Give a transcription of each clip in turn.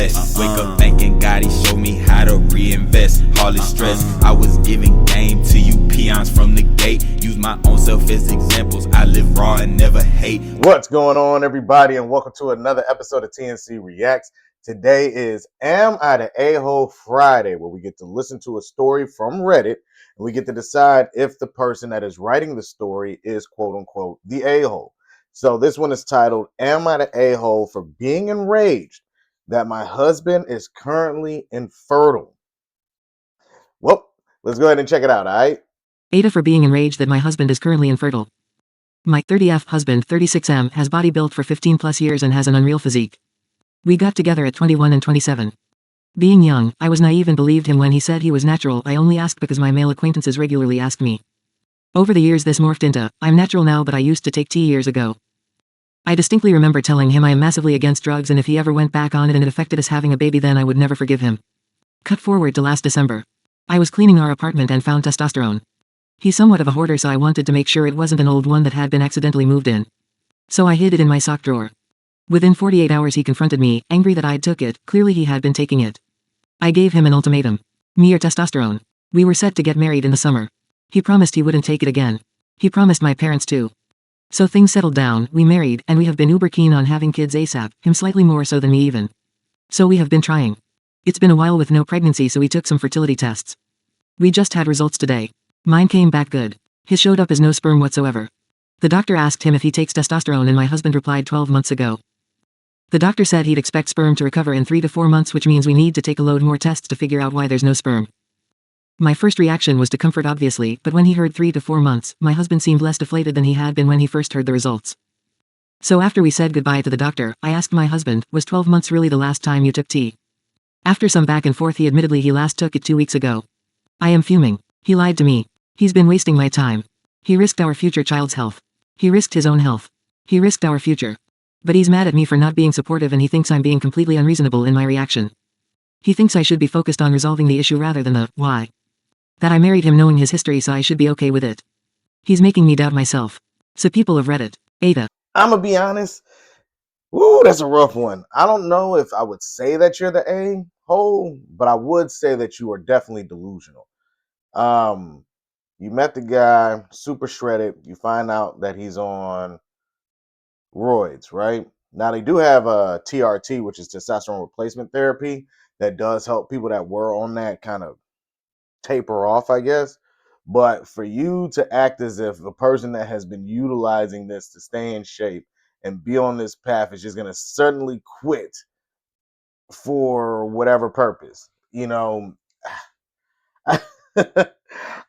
less. Wake up thinking God, he showed me how to reinvest. All this stress, I was giving game to you peons from the gate. Use my own self as examples. I live raw and never hate. What's going on, everybody, and welcome to another episode of TNC Reacts. Today is Am I the A-Hole Friday, where we get to listen to a story from Reddit, and we get to decide if the person that is writing the story is quote-unquote the a-hole. So this one is titled, Am I the A-Hole for being enraged that my husband is currently infertile? Well, let's go ahead and check it out, all right? AITAH for being enraged that my husband is currently infertile. My 30F husband, 36M, has body built for 15 plus years and has an unreal physique. We got together at 21 and 27. Being young, I was naive and believed him when he said he was natural. I only asked because my male acquaintances regularly asked me. Over the years this morphed into, I'm natural now but I used to take T years ago. I distinctly remember telling him I am massively against drugs and if he ever went back on it and it affected us having a baby then I would never forgive him. Cut forward to last December. I was cleaning our apartment and found testosterone. He's somewhat of a hoarder so I wanted to make sure it wasn't an old one that had been accidentally moved in. So I hid it in my sock drawer. Within 48 hours he confronted me, angry that I'd took it. Clearly he had been taking it. I gave him an ultimatum. Me or testosterone. We were set to get married in the summer. He promised he wouldn't take it again. He promised my parents too. So things settled down, we married, and we have been uber keen on having kids ASAP, him slightly more so than me even. So we have been trying. It's been a while with no pregnancy so we took some fertility tests. We just had results today. Mine came back good. His showed up as no sperm whatsoever. The doctor asked him if he takes testosterone and my husband replied 12 months ago. The doctor said he'd expect sperm to recover in 3 to 4 months, which means we need to take a load more tests to figure out why there's no sperm. My first reaction was to comfort obviously, but when he heard 3 to 4 months, my husband seemed less deflated than he had been when he first heard the results. So after we said goodbye to the doctor, I asked my husband, was 12 months really the last time you took T? After some back and forth he admittedly he last took it 2 weeks ago. I am fuming. He lied to me. He's been wasting my time. He risked our future child's health. He risked his own health. He risked our future. But he's mad at me for not being supportive and he thinks I'm being completely unreasonable in my reaction. He thinks I should be focused on resolving the issue rather than the why. That I married him knowing his history so I should be okay with it. He's making me doubt myself. So people have read it. AITAH. I'm gonna be honest. Ooh, that's a rough one. I don't know if I would say that you're the a-hole, but I would say that you are definitely delusional. You met the guy, super shredded. You find out that he's on roids, right? Now they do have a TRT, which is testosterone replacement therapy, that does help people that were on that kind of taper off, I guess. But for you to act as if the person that has been utilizing this to stay in shape and be on this path is just going to suddenly quit for whatever purpose,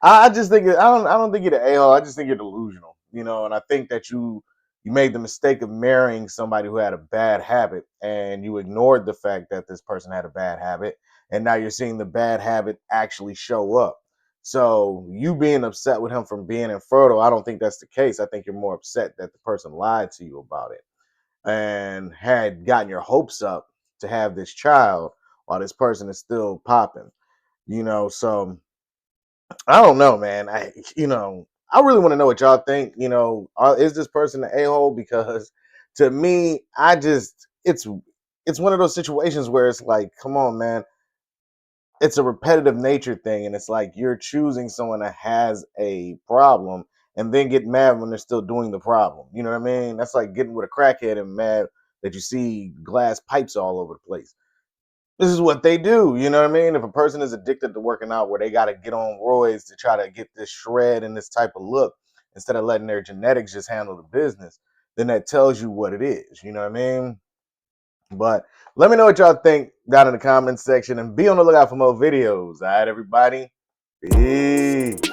I just think I don't think you're the a-hole. I just think you're delusional, and I think that you made the mistake of marrying somebody who had a bad habit and you ignored the fact that this person had a bad habit, and now you're seeing the bad habit actually show up. So you being upset with him from being infertile, I don't think that's the case. I think you're more upset that the person lied to you about it and had gotten your hopes up to have this child while this person is still popping, so I don't know, man. I really want to know what y'all think. Is this person an a-hole? Because to me, it's one of those situations where it's like, come on, man. It's a repetitive nature thing, and it's like you're choosing someone that has a problem and then get mad when they're still doing the problem. You know what I mean? That's like getting with a crackhead and mad that you see glass pipes all over the place. This is what they do, you know what I mean? If a person is addicted to working out where they got to get on roids to try to get this shred and this type of look instead of letting their genetics just handle the business, then that tells you what it is, you know what I mean? But let me know what y'all think down in the comments section and be on the lookout for more videos. All right, everybody? Peace.